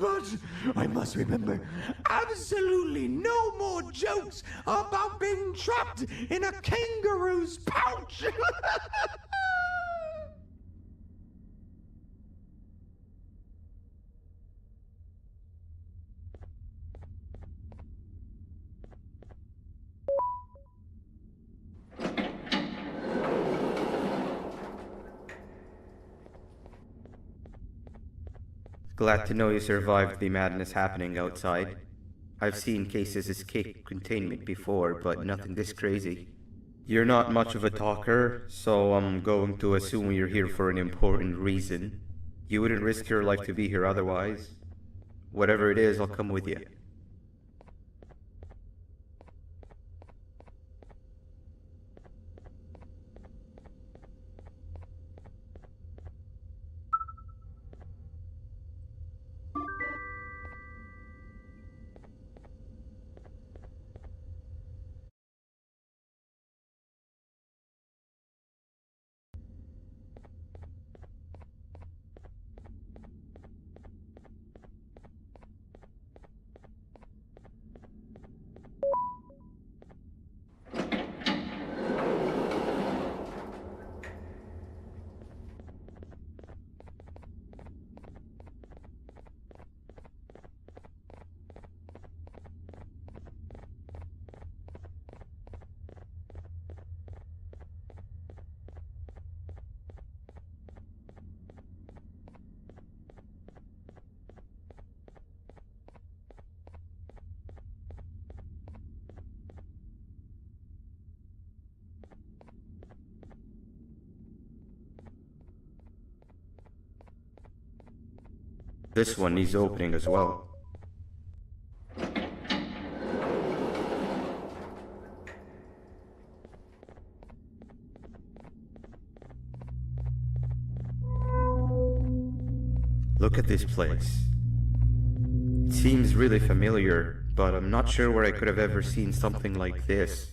But I must remember absolutely no more jokes about being trapped in a kangaroo's pouch. Glad to know you survived the madness happening outside. I've seen cases escape containment before, but nothing this crazy. You're not much of a talker, so I'm going to assume you're here for an important reason. You wouldn't risk your life to be here otherwise. Whatever it is, I'll come with you. This one needs opening as well. Look at this place. It seems really familiar, but I'm not sure where I could have ever seen something like this.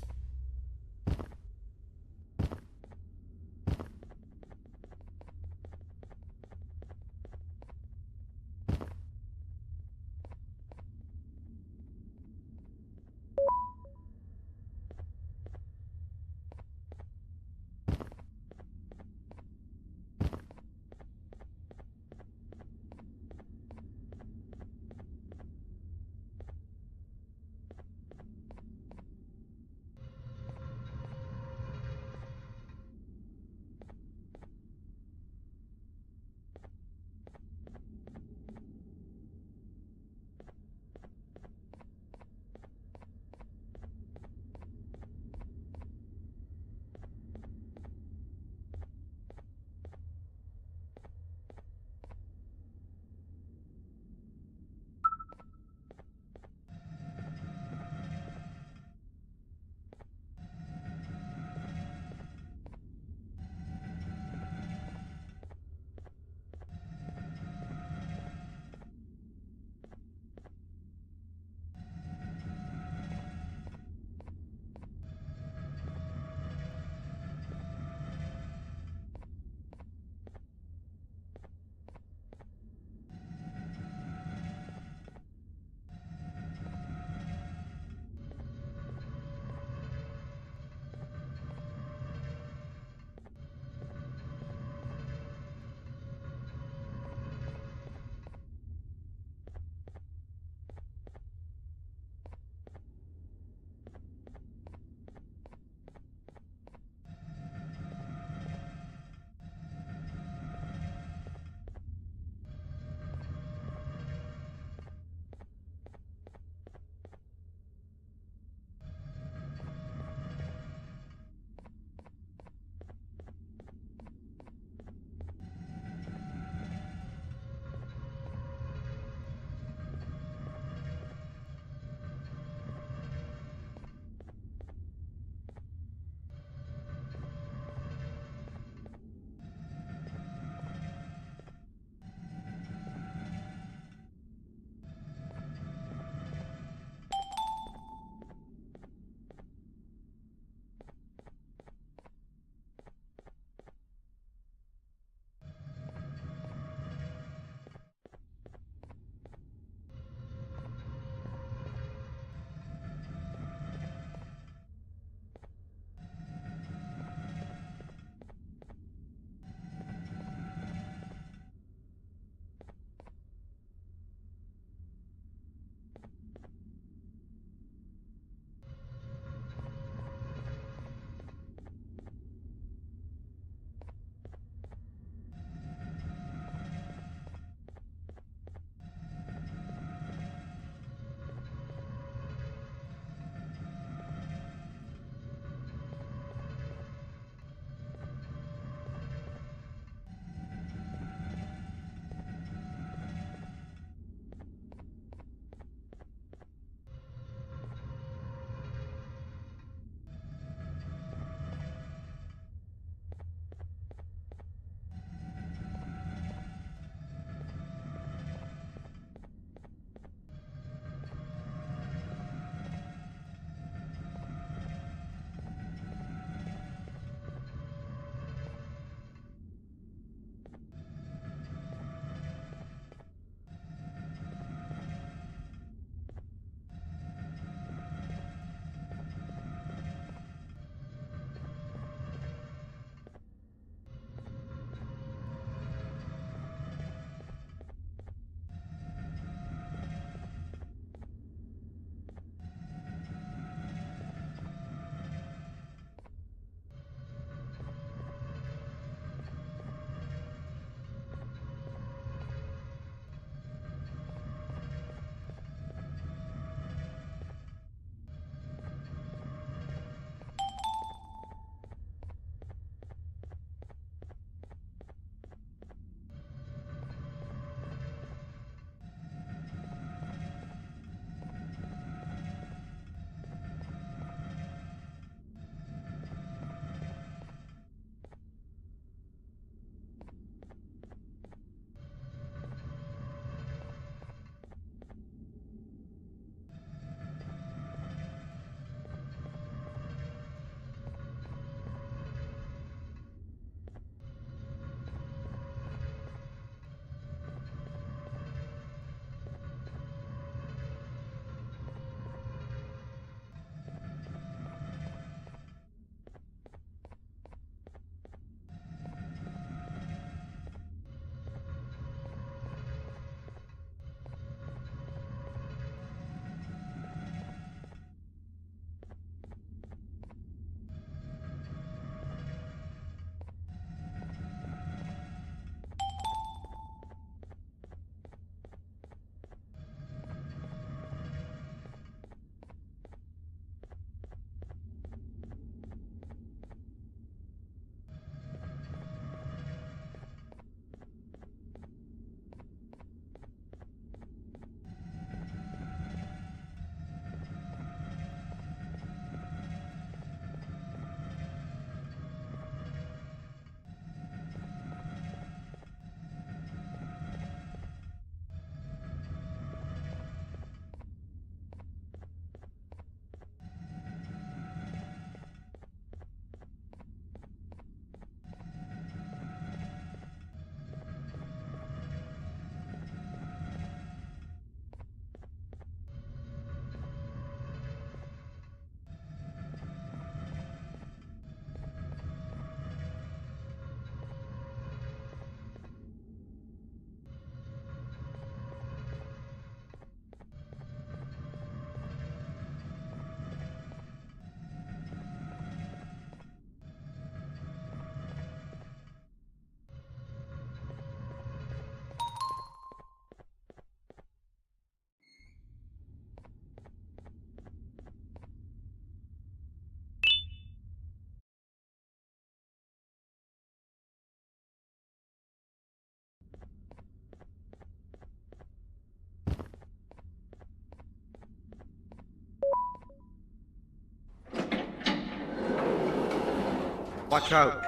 Watch out!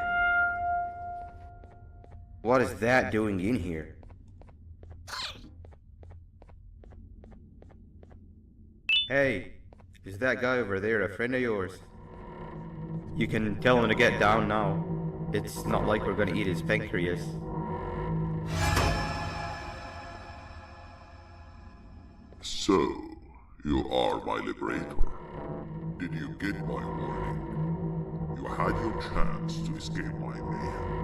What is that doing in here? Hey, is that guy over there a friend of yours? You can tell him to get down now. It's not like we're gonna eat his pancreas. So, you are my liberator. Did you get my warning? You had your chance to escape my mayhem.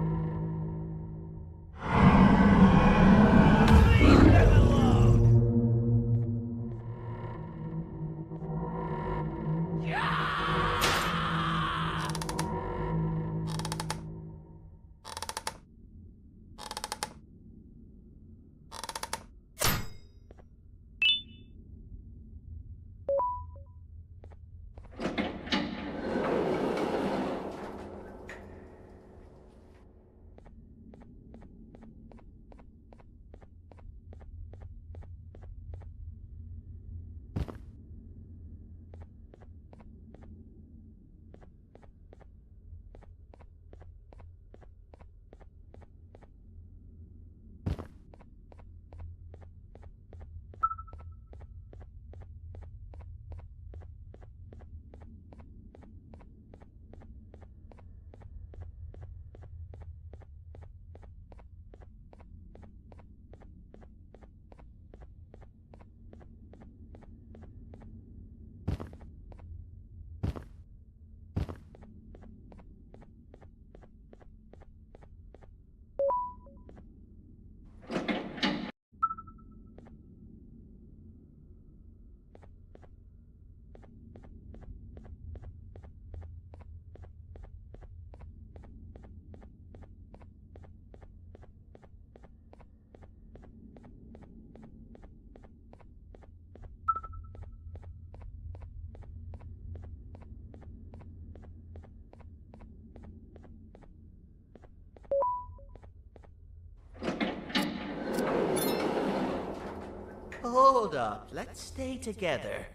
Hold up, let's stay together.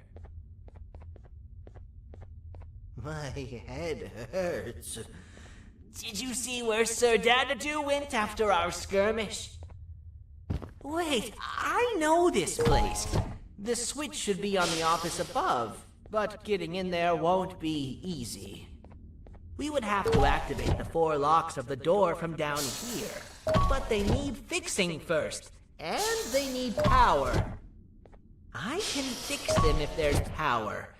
My head hurts. Did you see where Sir Dadadoo went after our skirmish? Wait, I know this place. The switch should be on the office above, but getting in there won't be easy. We would have to activate the 4 locks of the door from down here, but they need fixing first, and they need power. I can fix them if there's power,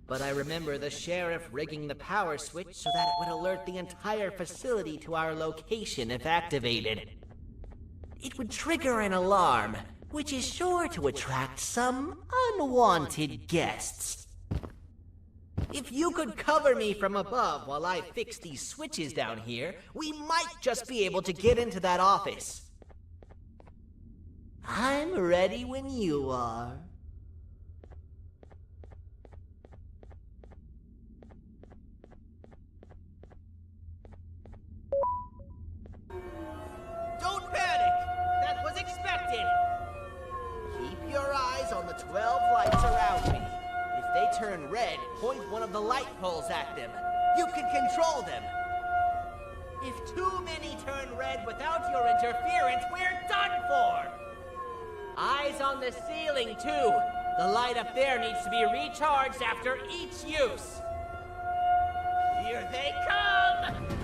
but I remember the sheriff rigging the power switch so that it would alert the entire facility to our location if activated. It would trigger an alarm, which is sure to attract some unwanted guests. If you could cover me from above while I fix these switches down here, we might just be able to get into that office. I'm ready when you are. Don't panic! That was expected! Keep your eyes on the 12 lights around me. If they turn red, point one of the light poles at them. You can control them. If too many turn red without your interference, we're done for! Eyes on the ceiling, too. The light up there needs to be recharged after each use. Here they come!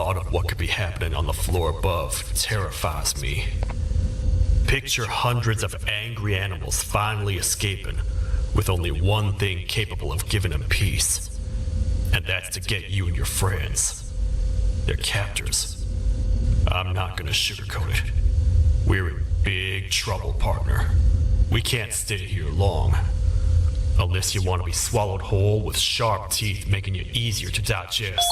thought of what could be happening on the floor above terrifies me. Picture hundreds of angry animals finally escaping, with only one thing capable of giving them peace. And that's to get you and your friends. Their captors. I'm not gonna sugarcoat it. We're in big trouble, partner. We can't stay here long. Unless you want to be swallowed whole with sharp teeth making you easier to digest.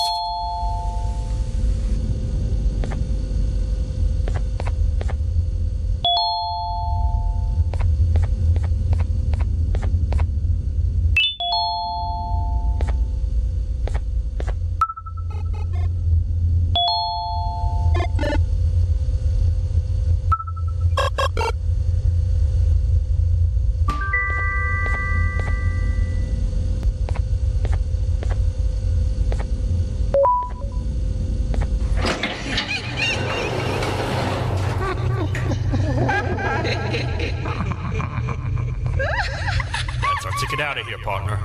That's our ticket out of here, partner.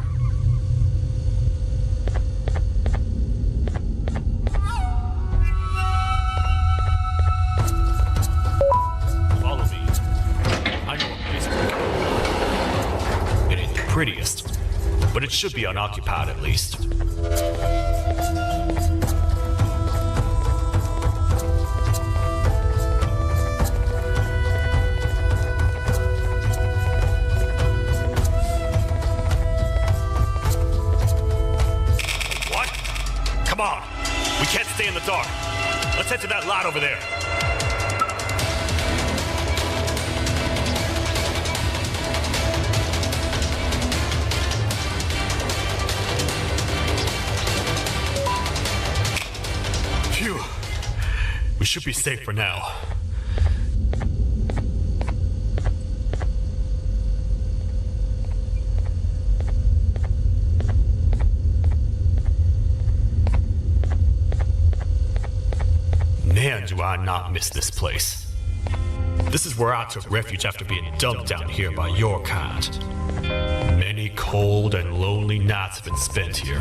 Follow me. I know a place we can go. It ain't the prettiest, but it should be unoccupied at least. Come on! We can't stay in the dark. Let's head to that lot over there. Phew. We should be safe for now. Man, do I not miss this place. This is where I took refuge after being dumped down here by your kind. Many cold and lonely nights have been spent here.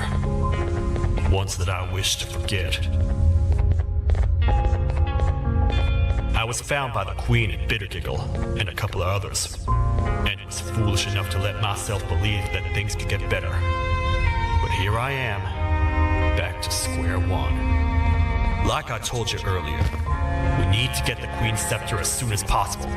Ones that I wish to forget. I was found by the Queen at Bittergiggle and a couple of others, and was foolish enough to let myself believe that things could get better. But here I am, back to square one. Like I told you earlier, we need to get the Queen's scepter as soon as possible.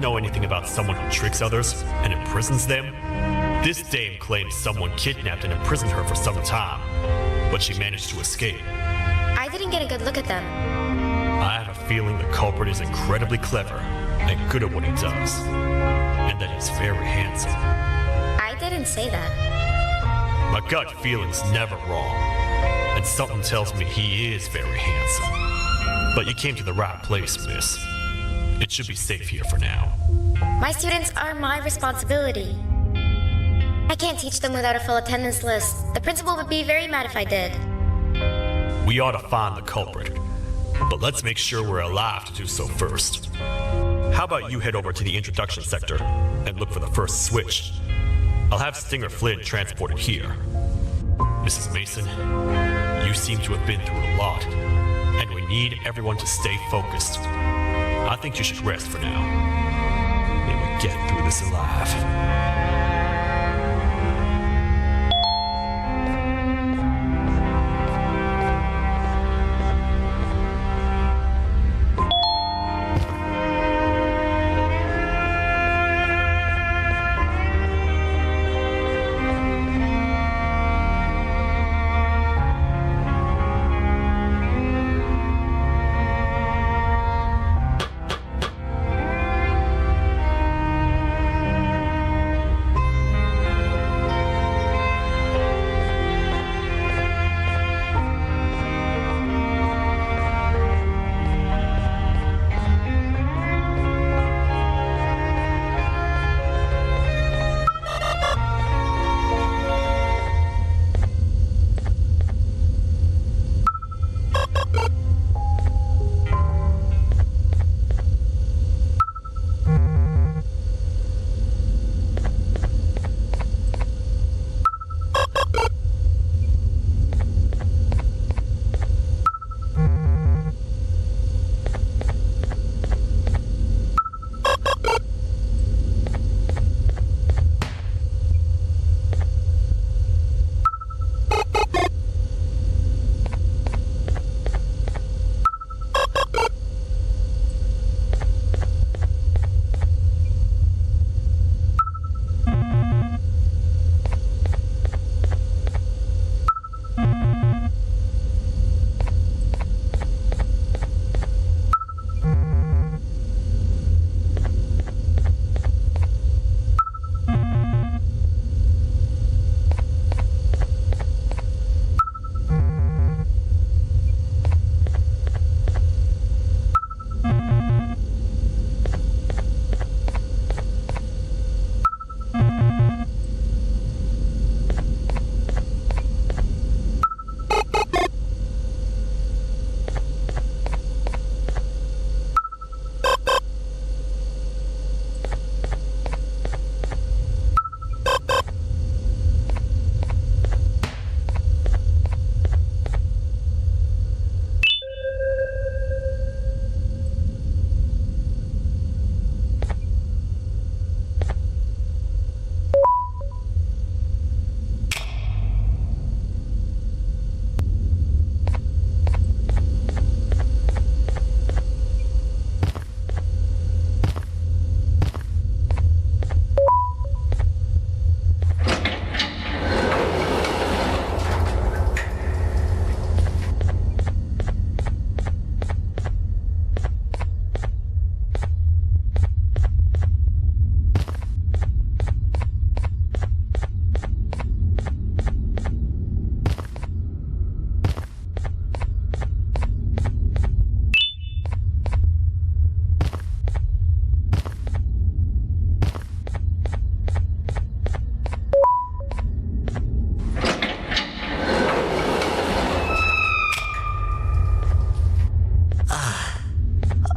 know anything about someone who tricks others and imprisons them? This dame claims someone kidnapped and imprisoned her for some time, but she managed to escape. I didn't get a good look at them. I have a feeling the culprit is incredibly clever and good at what he does, and that he's very handsome. I didn't say that. My gut feeling's never wrong, and something tells me he is very handsome. But you came to the right place, miss. It should be safe here for now. My students are my responsibility. I can't teach them without a full attendance list. The principal would be very mad if I did. We ought to find the culprit, but let's make sure we're alive to do so first. How about you head over to the introduction sector and look for the first switch? I'll have Stinger Flynn transported here. Mrs. Mason, you seem to have been through a lot, and we need everyone to stay focused. I think you should rest for now. May we get through this alive.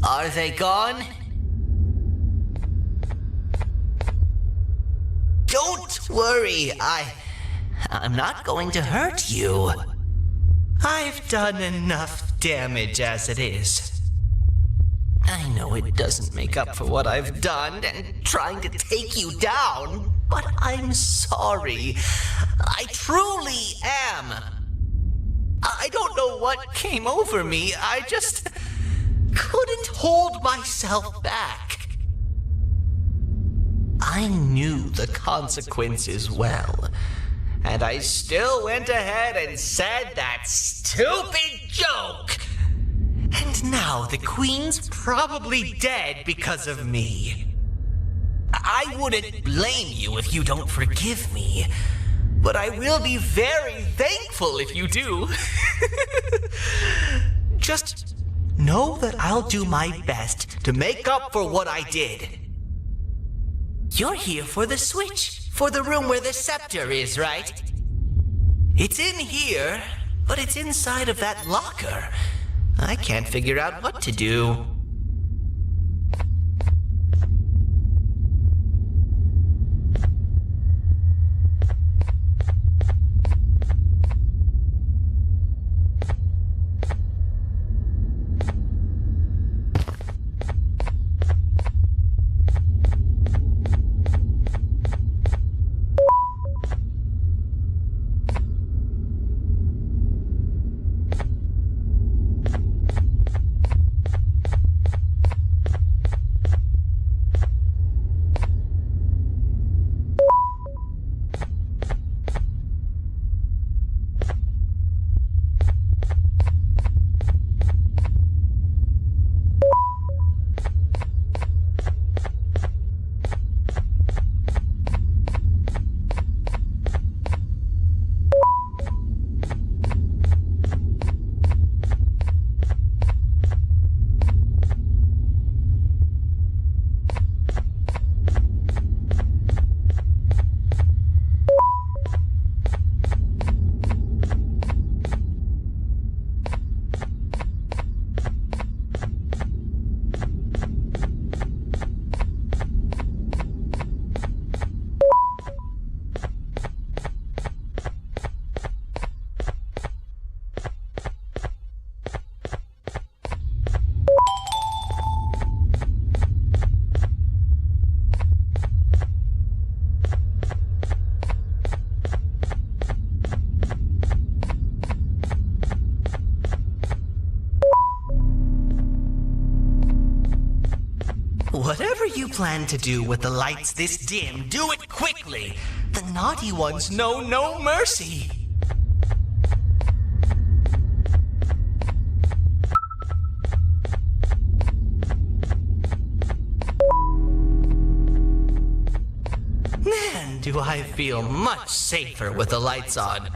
Are they gone? Don't worry, I'm not going to hurt you. I've done enough damage as it is. I know it doesn't make up for what I've done and trying to take you down, but I'm sorry. I truly am. I don't know what came over me. I just couldn't hold myself back. I knew the consequences well. And I still went ahead and said that stupid joke. And now the Queen's probably dead because of me. I wouldn't blame you if you don't forgive me, but I will be very thankful if you do. Just know that I'll do my best to make up for what I did. You're here for the switch, for the room where the scepter is, right? It's in here, but it's inside of that locker. I can't figure out what to do. Whatever you plan to do with the lights this dim, do it quickly. The naughty ones know no mercy. Man, do I feel much safer with the lights on.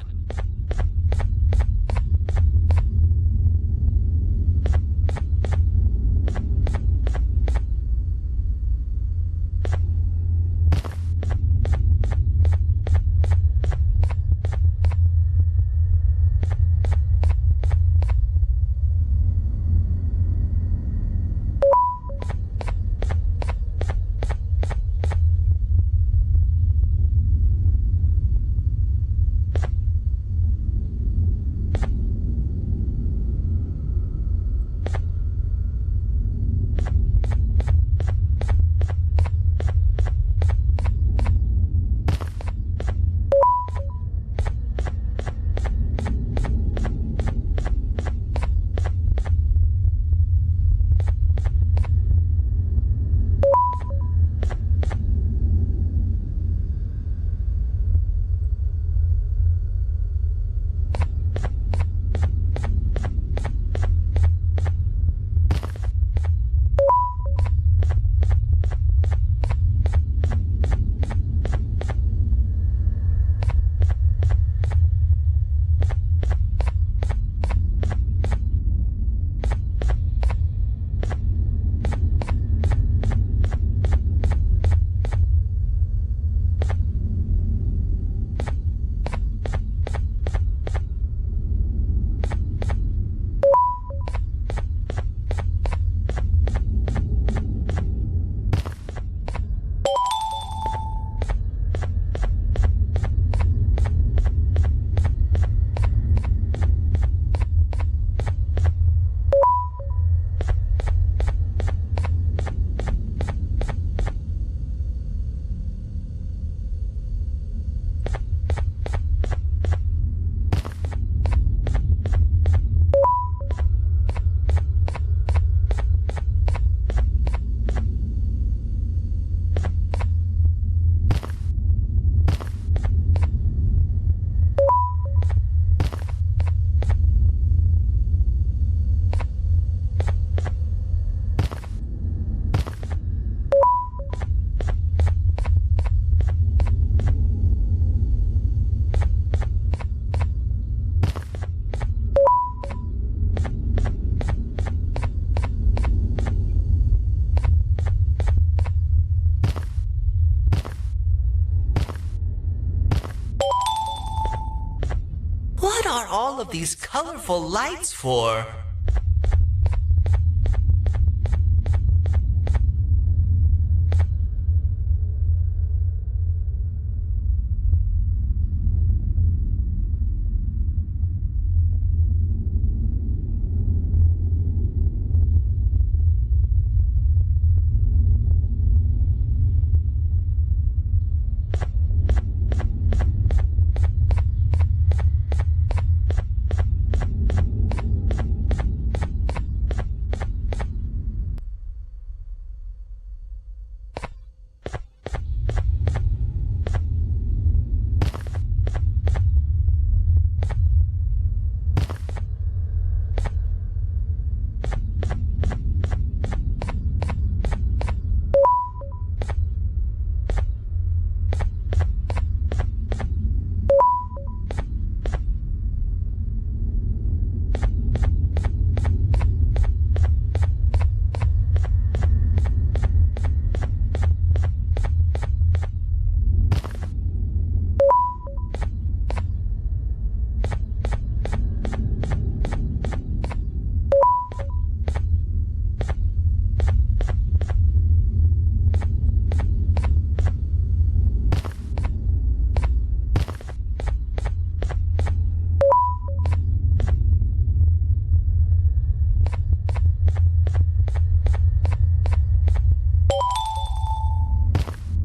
What are all of these colorful lights for?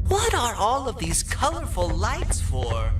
What are all of these colorful lights for?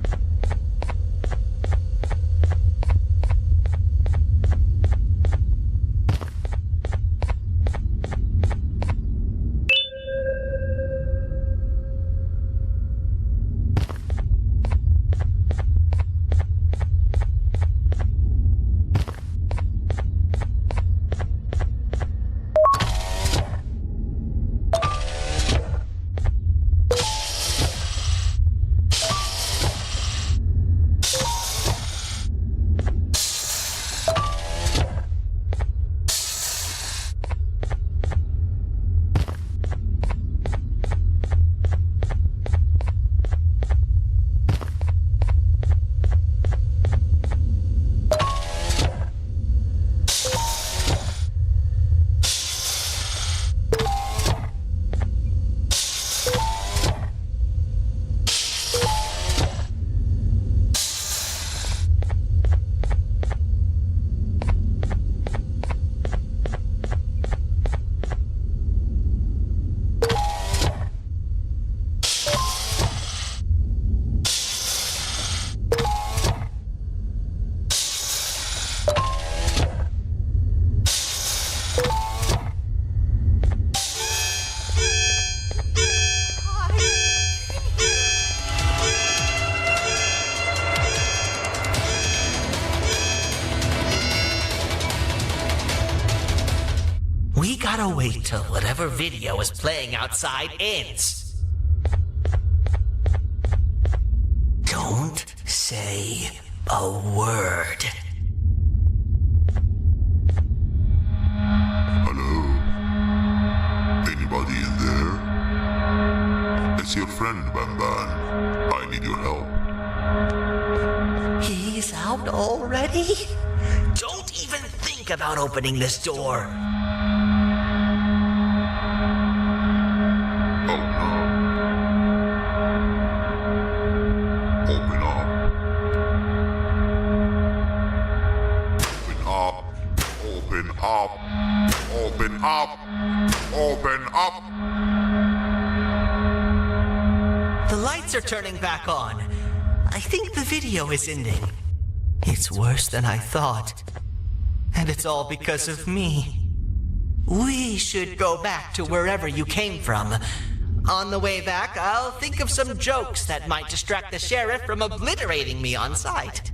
We gotta wait till whatever video is playing outside ends. Don't say a word. Hello? Anybody in there? It's your friend, Banban. I need your help. He's out already? Don't even think about opening this door. Oh no. Open up. Open up. Open up. Open up. The lights are turning back on. I think the video is ending. It's worse than I thought. And it's all because of me. We should go back to wherever you came from. On the way back, I'll think of some jokes that might distract the sheriff from obliterating me on sight.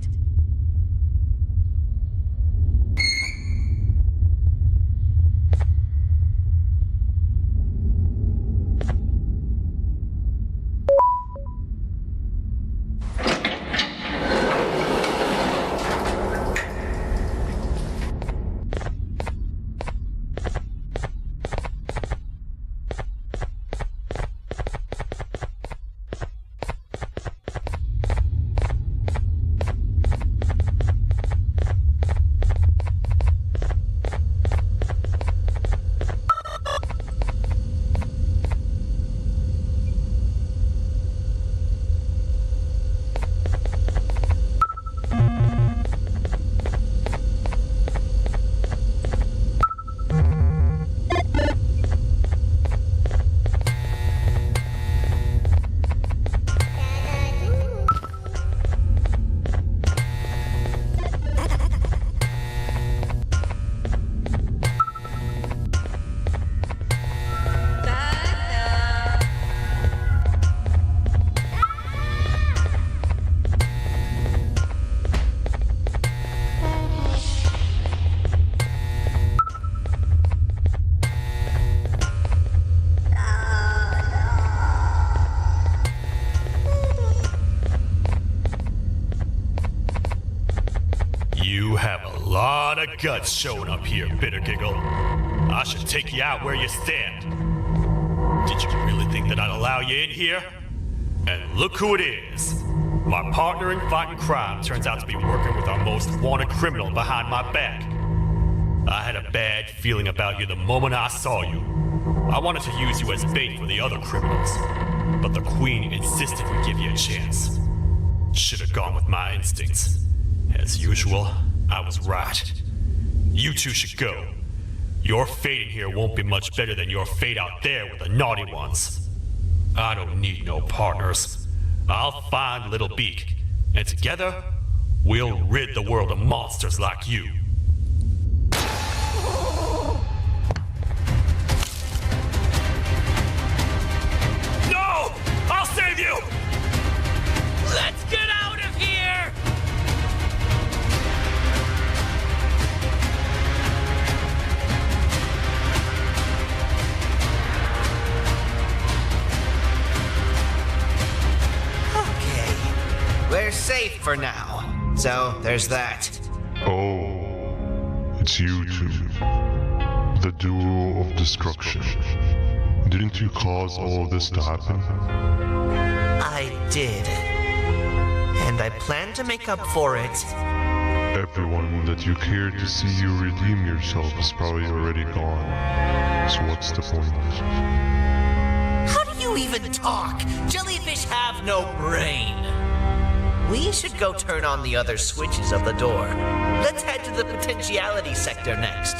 You have a lot of guts showing up here, Bitter Giggle. I should take you out where you stand. Did you really think that I'd allow you in here? And look who it is. My partner in fighting crime turns out to be working with our most wanted criminal behind my back. I had a bad feeling about you the moment I saw you. I wanted to use you as bait for the other criminals, but the Queen insisted we give you a chance. Should have gone with my instincts. As usual, I was right. You two should go. Your fate in here won't be much better than your fate out there with the naughty ones. I don't need no partners. I'll find Little Beak, and together, we'll rid the world of monsters like you. No! I'll save you! Let's get out of here! Okay, we're safe for now. So, there's that. Oh, it's you two. The duo of destruction. Didn't you cause all of this to happen? I did. And I plan to make up for it. Everyone that you cared to see you redeem yourself is probably already gone. So what's the point? How do you even talk? Jellyfish have no brain. We should go turn on the other switches of the door. Let's head to the potentiality sector next.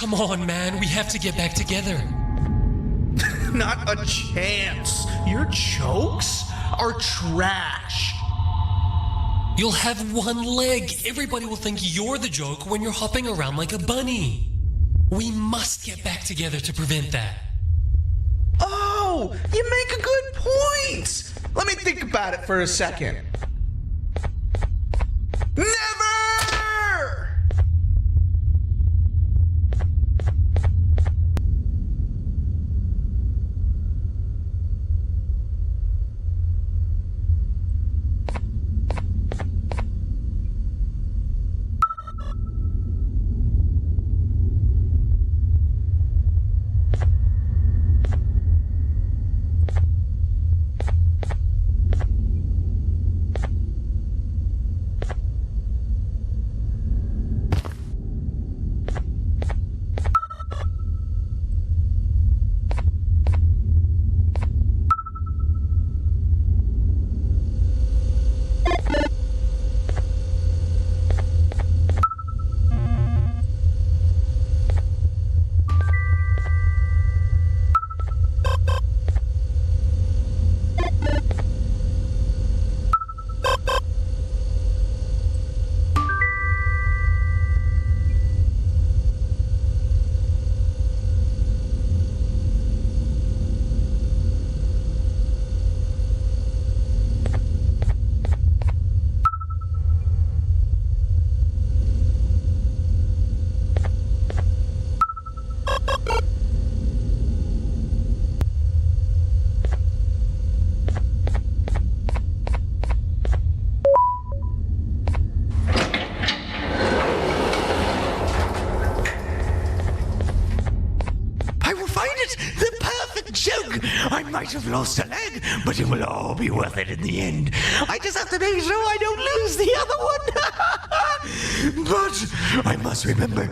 Come on, man, we have to get back together. Not a chance. Your jokes are trash. You'll have one leg. Everybody will think you're the joke when you're hopping around like a bunny. We must get back together to prevent that. Oh, you make a good point. Let me think about it for a second. Never! I might have lost a leg, but it will all be worth it in the end. I just have to make sure I don't lose the other one. But I must remember,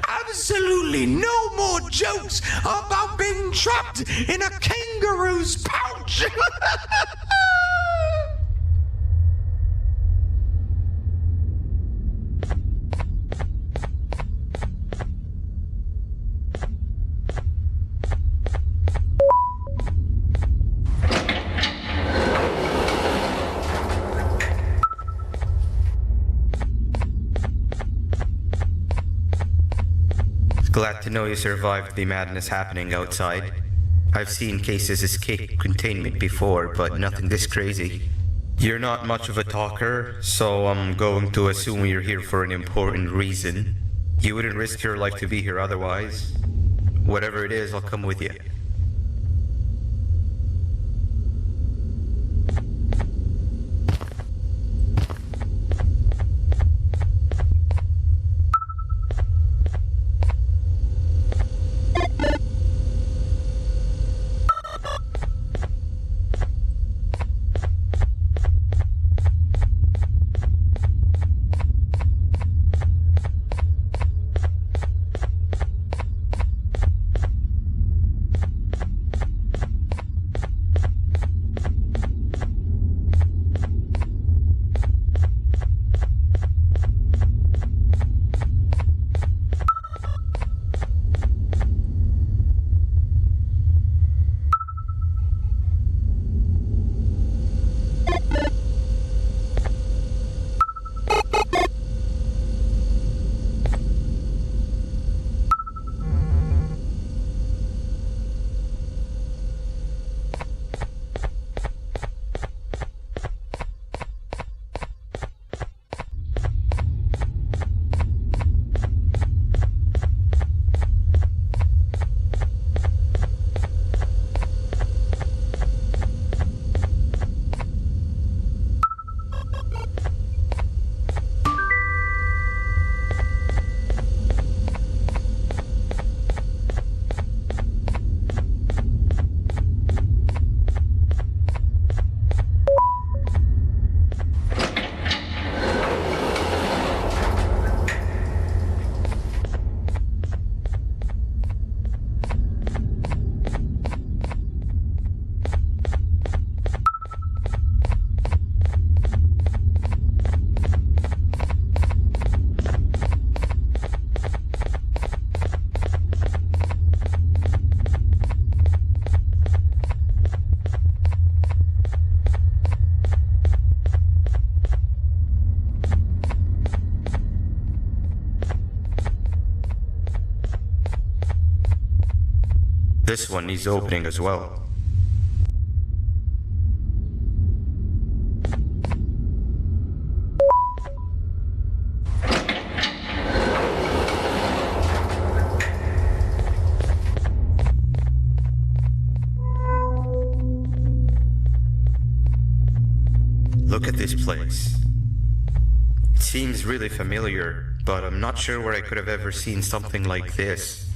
absolutely no more jokes about being trapped in a kangaroo's pouch. Glad to know you survived the madness happening outside. I've seen cases escape containment before, but nothing this crazy. You're not much of a talker, so I'm going to assume you're here for an important reason. You wouldn't risk your life to be here otherwise. Whatever it is, I'll come with you. This one needs opening as well. Look at this place. It seems really familiar, but I'm not sure where I could have ever seen something like this.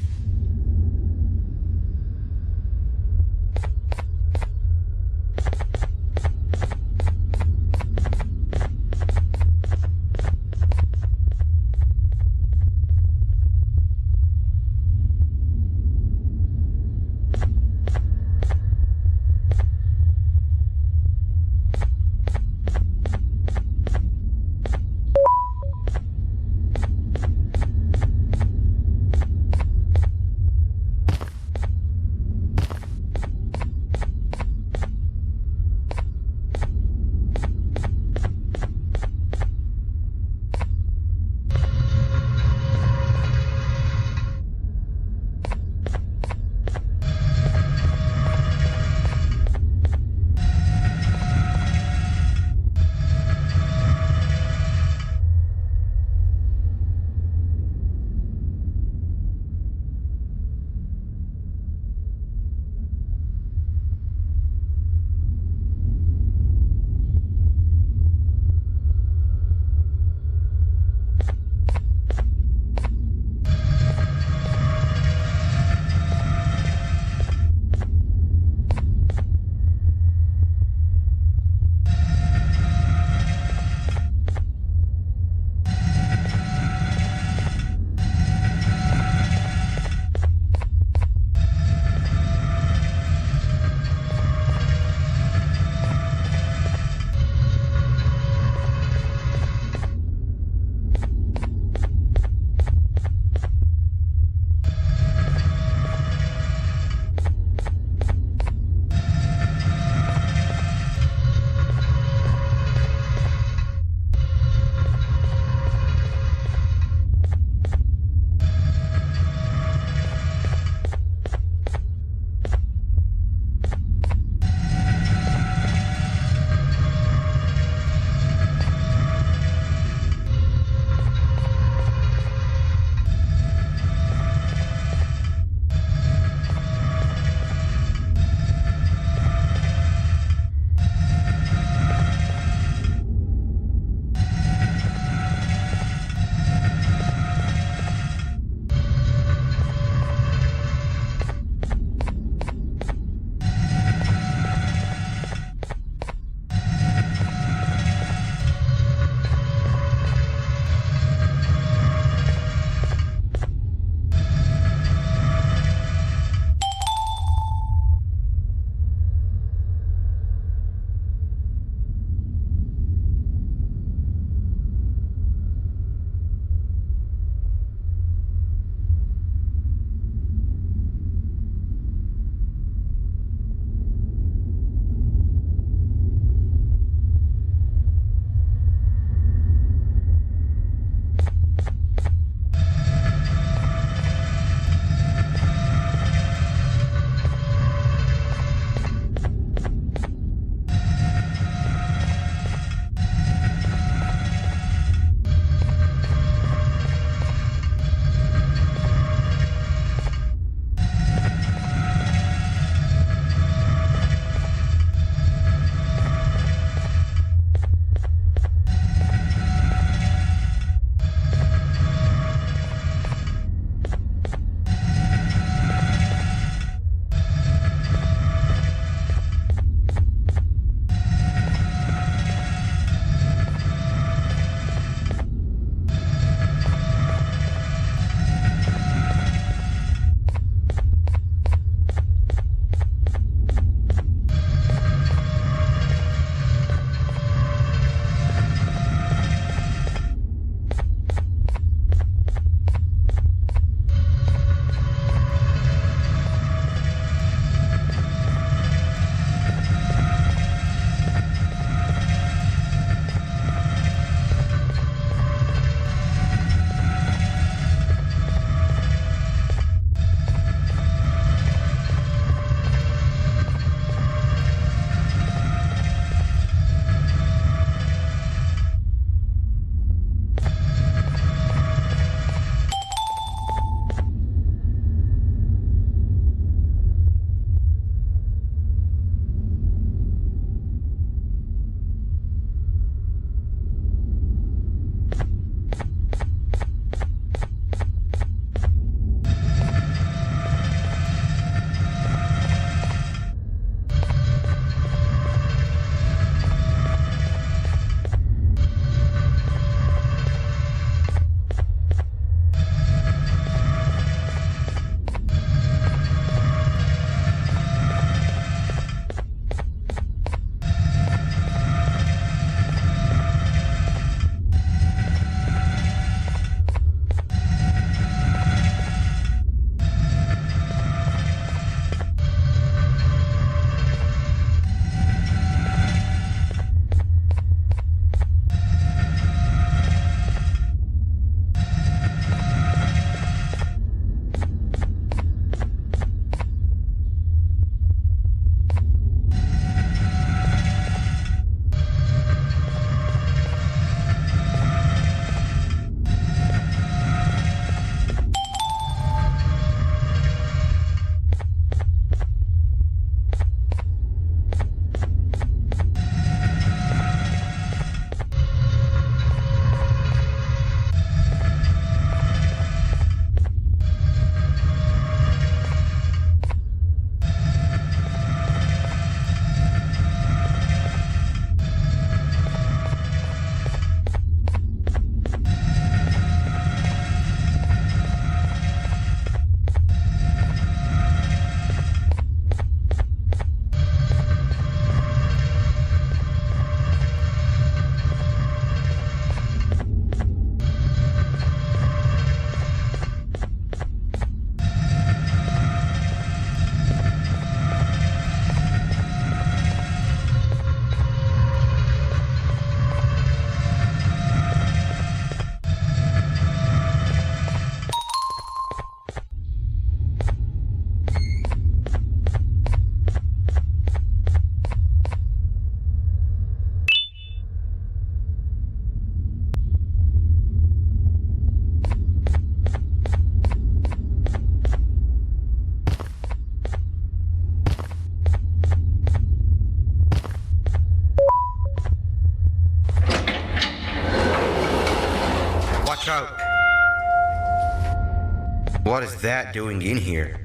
What is that doing in here?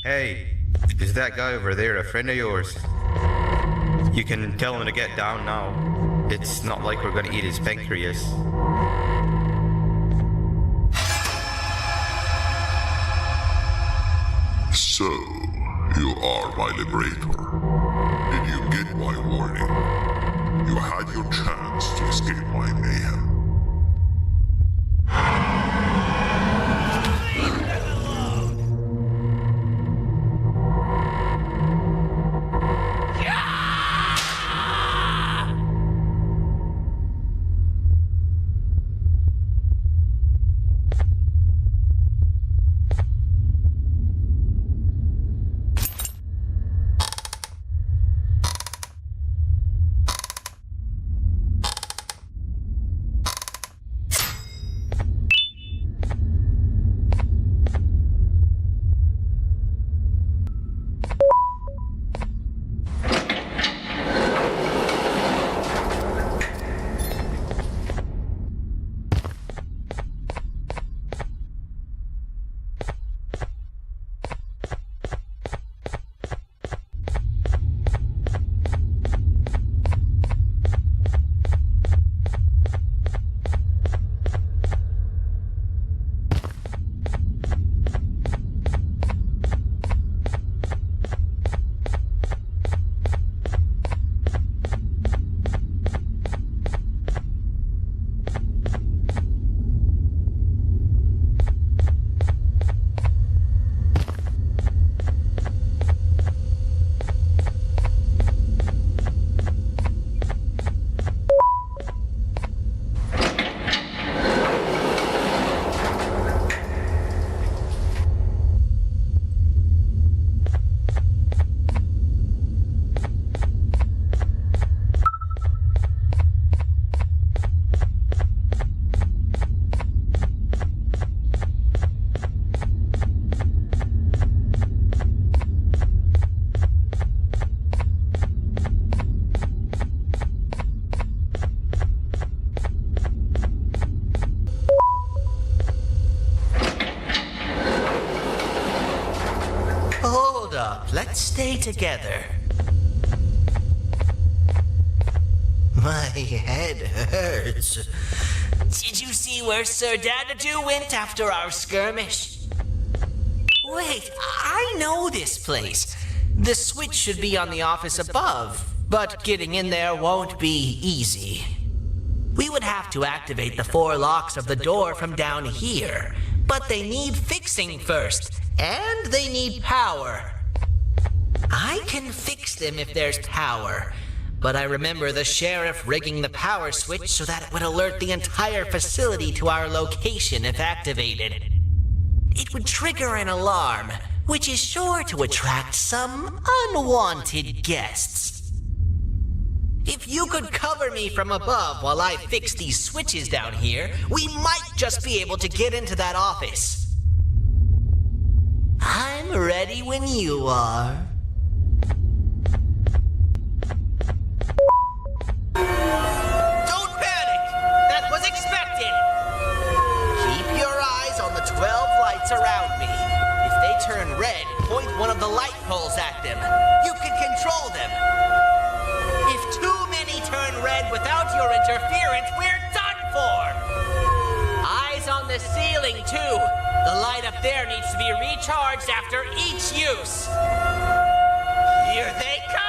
Hey, is that guy over there a friend of yours? You can tell him to get down now. It's not like we're gonna eat his pancreas. So, you are my liberator. Did you get my warning? You had your chance to escape my mayhem. Let's stay together. My head hurts. Did you see where Sir Dadadoo went after our skirmish? Wait, I know this place. The switch should be on the office above, but getting in there won't be easy. We would have to activate the 4 locks of the door from down here, but they need fixing first, and they need power. I can fix them if there's power, but I remember the sheriff rigging the power switch so that it would alert the entire facility to our location if activated. It would trigger an alarm, which is sure to attract some unwanted guests. If you could cover me from above while I fix these switches down here, we might just be able to get into that office. I'm ready when you are. Don't panic! That was expected! Keep your eyes on the 12 lights around me. If they turn red, point one of the light poles at them. You can control them. If too many turn red without your interference, we're done for! Eyes on the ceiling, too. The light up there needs to be recharged after each use. Here they come!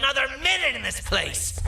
another minute in this place.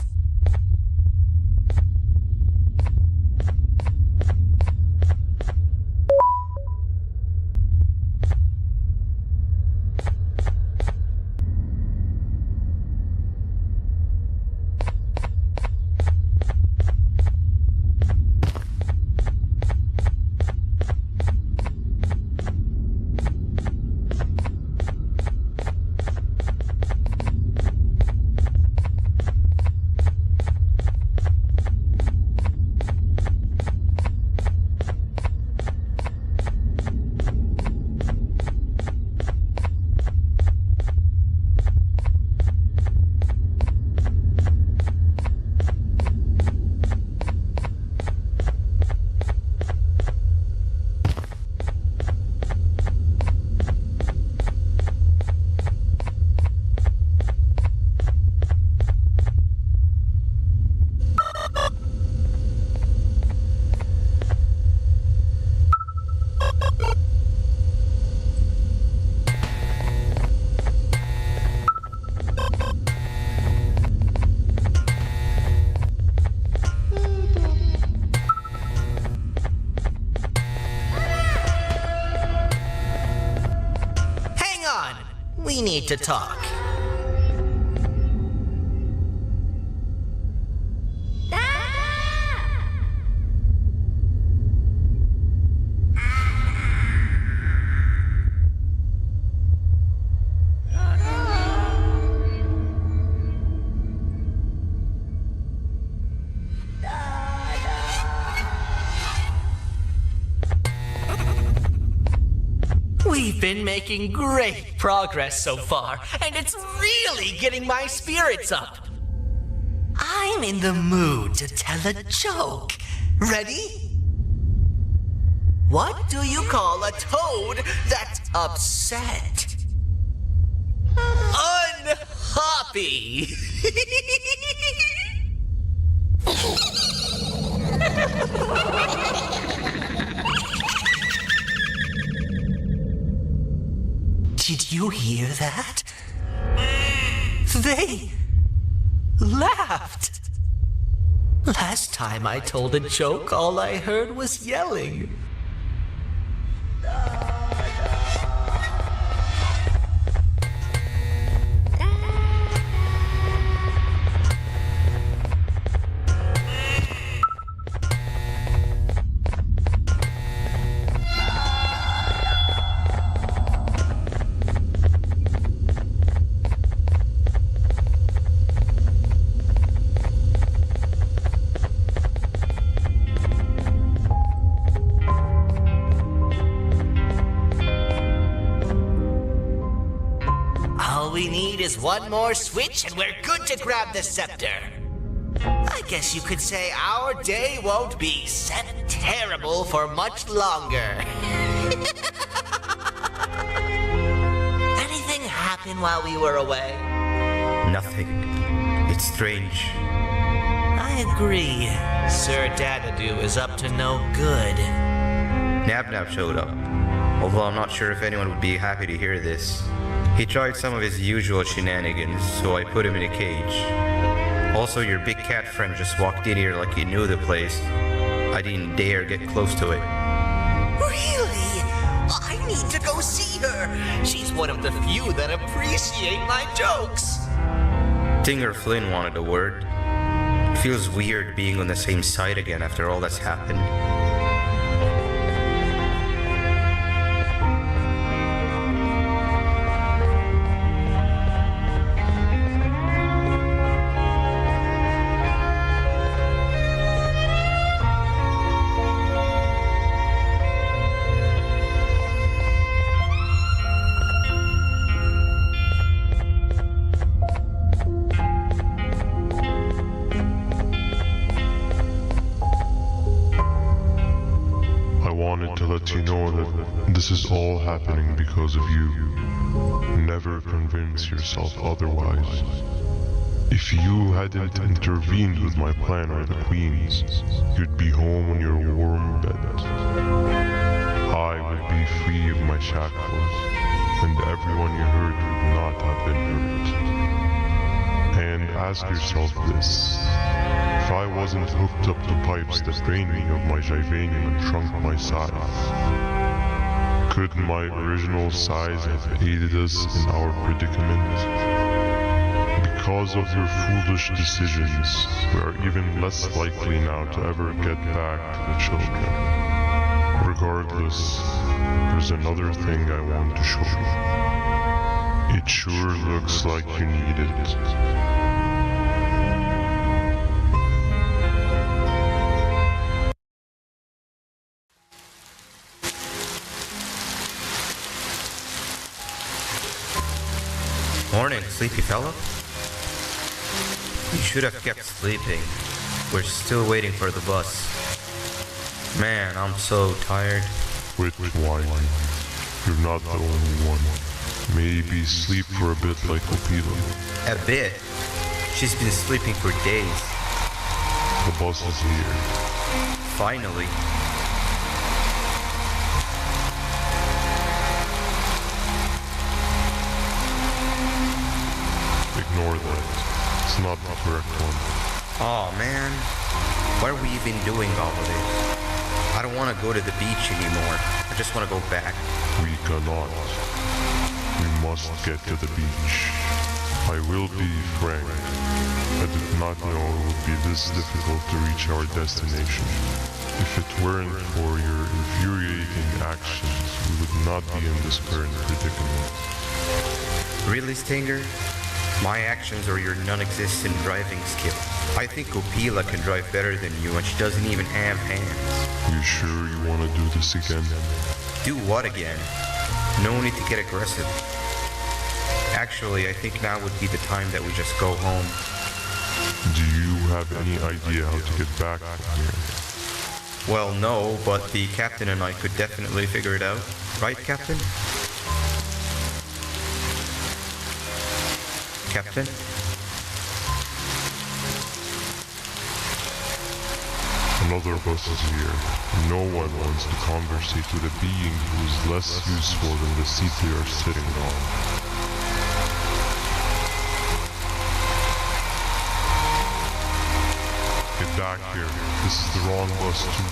We need to talk. We've been making great progress so far, and it's really getting my spirits up. I'm in the mood to tell a joke. Ready? What do you call a toad that's upset? Unhappy. Did you hear that? They laughed. Last time I told a joke, all I heard was yelling. All we need is one more switch and we're good to grab the scepter. I guess you could say our day won't be terrible for much longer. Anything happen while we were away? Nothing. It's strange. I agree. Sir Dadadoo is up to no good. Nab showed up, although I'm not sure if anyone would be happy to hear this. He tried some of his usual shenanigans, so I put him in a cage. Also, your big cat friend just walked in here like he knew the place. I didn't dare get close to it. Really? I need to go see her. She's one of the few that appreciate my jokes. Tinger Flynn wanted a word. It feels weird being on the same side again after all that's happened. You know that this is all happening because of you. Never convince yourself otherwise. If you hadn't intervened with my plan or the Queen's, you'd be home on your warm bed. I would be free of my shackles, and everyone you hurt would not have been hurt. And ask yourself this. If I wasn't hooked up to pipes that drained me of my Jivanium and shrunk my size, could my original size have aided us in our predicament? Because of your foolish decisions, we are even less likely now to ever get back to the children. Regardless, there's another thing I want to show you. It sure looks like you need it. Morning, sleepy fellow. You should have kept sleeping. We're still waiting for the bus. Man, I'm so tired. Quit whining. You're not the only one. Maybe sleep for a bit like Opila. A bit? She's been sleeping for days. The bus is here. Finally. Ignore that. It's not the correct one. Aw, man. Why are we even doing all of this? I don't want to go to the beach anymore. I just want to go back. We cannot. We must get to the beach. I will be frank. I did not know it would be this difficult to reach our destination. If it weren't for your infuriating actions, we would not be in this current predicament. Really, Stinger? My actions are your non-existent driving skill. I think Opila can drive better than you, and she doesn't even have hands. You sure you want to do this again? Do what again? No need to get aggressive. Actually, I think now would be the time that we just go home. Do you have any idea how to get back from here? Well, no, but the captain and I could definitely figure it out. Right, Captain? Captain? Another bus is here. No one wants to conversate with a being who is less useful than the seat they are sitting on. Get back here. This is the wrong bus too.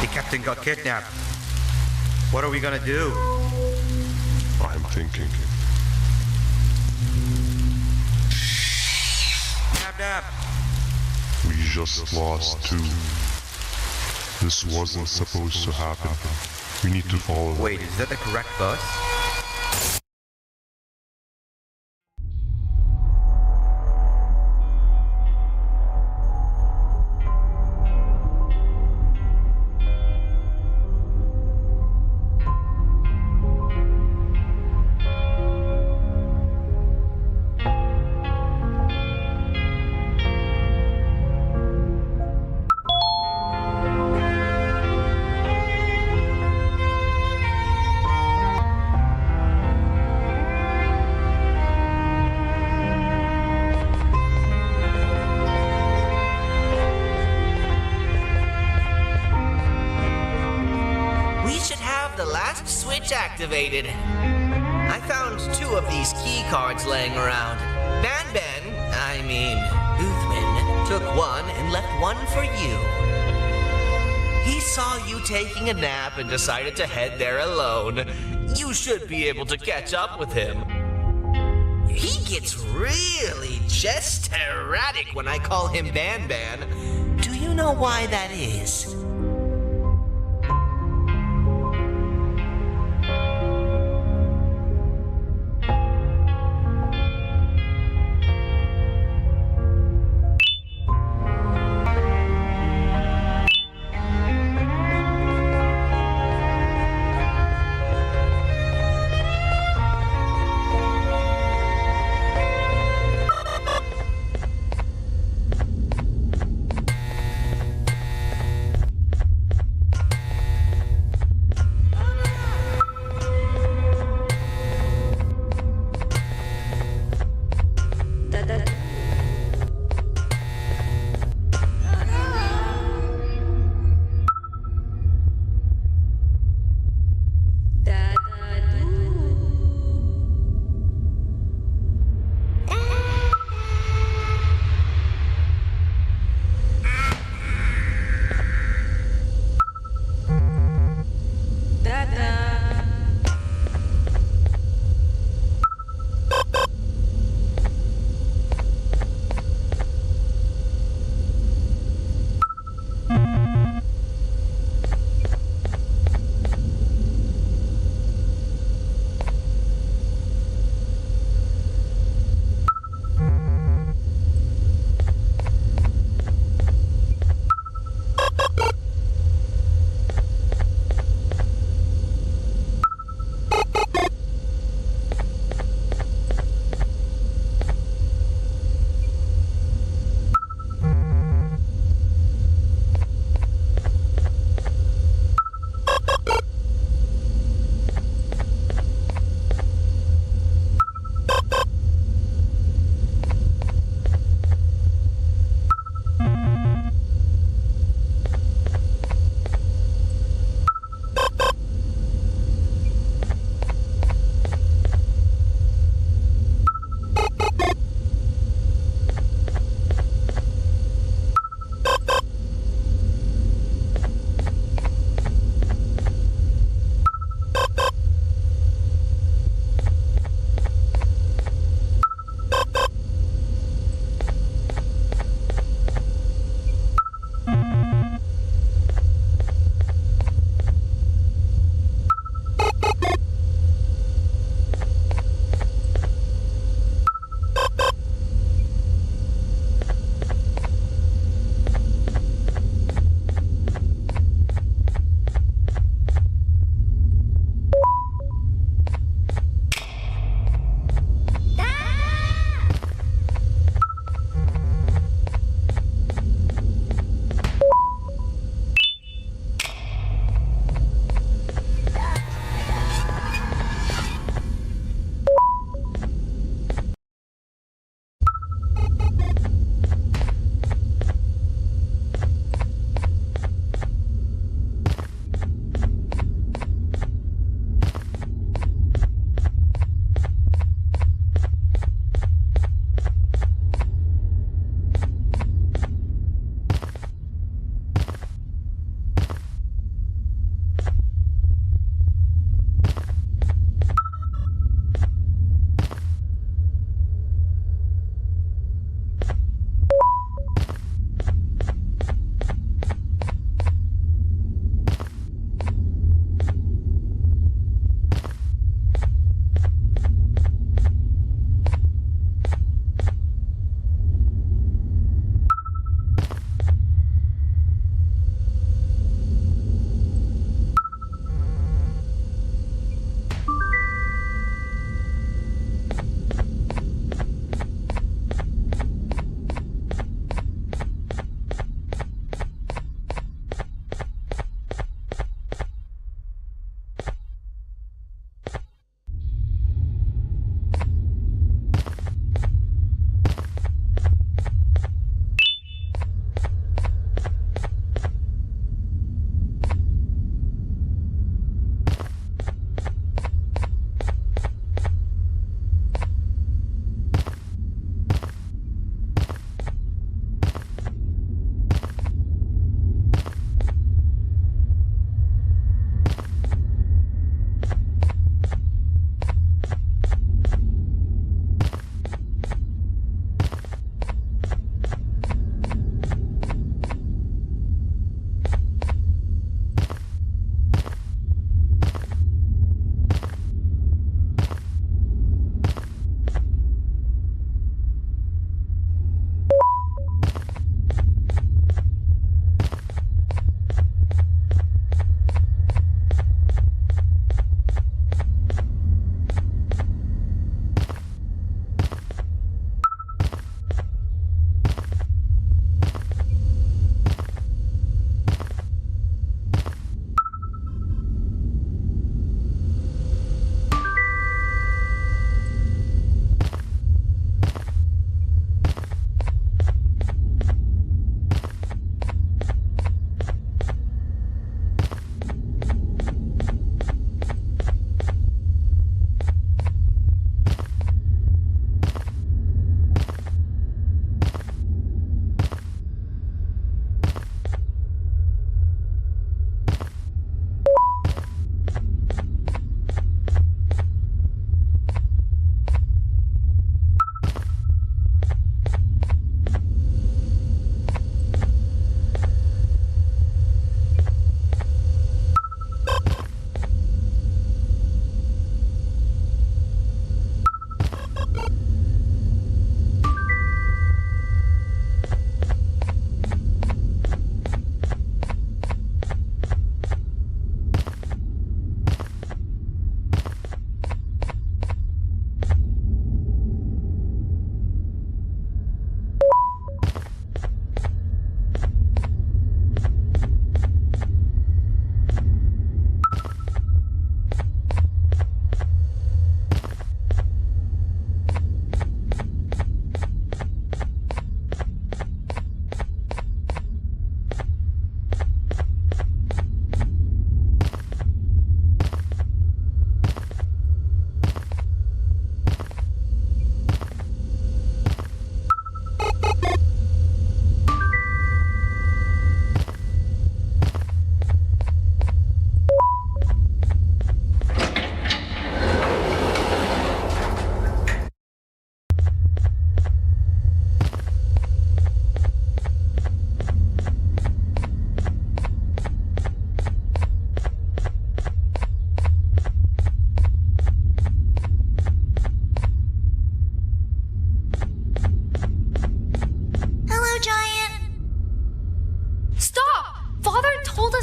The captain got kidnapped. What are we gonna do? I'm thinking. Nap. We just lost two. This wasn't supposed to happen. We need to follow them. Wait, is that the correct bus? Activated. I found 2 of these key cards laying around. Uthman, took one and left one for you. He saw you taking a nap and decided to head there alone. You should be able to catch up with him. He gets really just erratic when I call him Banban. Do you know why that is?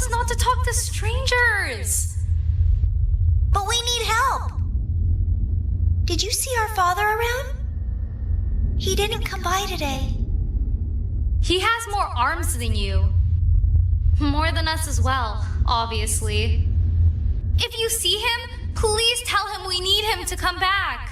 us not to talk to strangers. But we need help. Did you see our father around? He didn't come by today. He has more arms than you. More than us as well, obviously. If you see him, please tell him we need him to come back.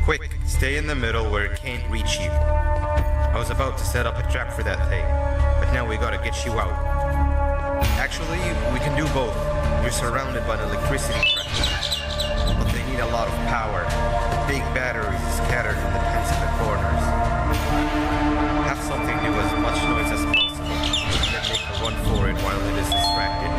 Quick, stay in the middle where it can't reach you. I was about to set up a trap for that thing, but now we gotta get you out. Actually, we can do both. You're surrounded by an electricity trap, but they need a lot of power. Big batteries scattered in the pens in the corners. Have something do as much noise as possible, and then make a run for it while it is distracted.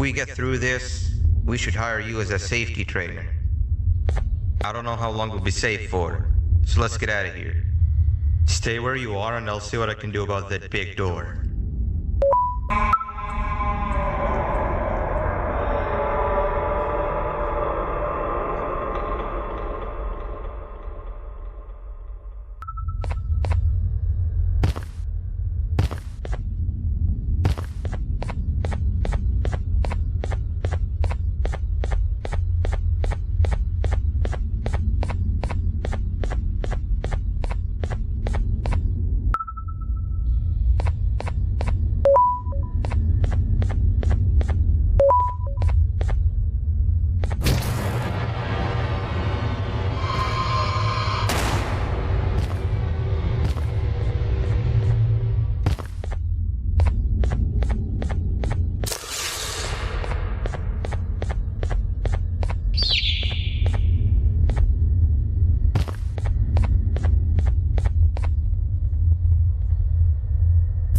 we get through this, we should hire you as a safety trainer. I don't know how long we'll be safe for, so let's get out of here. Stay where you are and I'll see what I can do about that big door.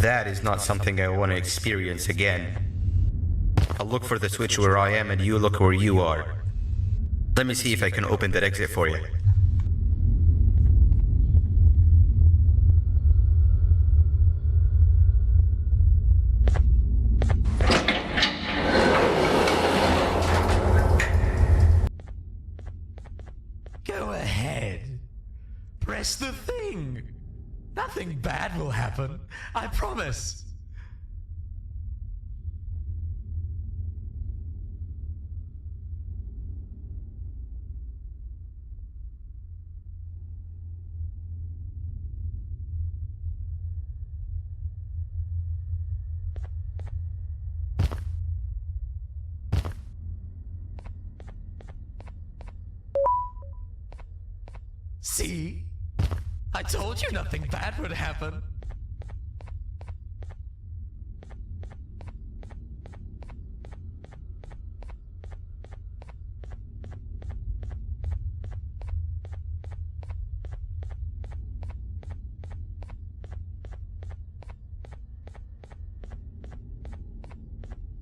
That is not something I want to experience again. I'll look for the switch where I am and you look where you are. Let me see if I can open that exit for you. Go ahead. Press the thing. Nothing bad will happen. I promise. See? I told you nothing bad would happen.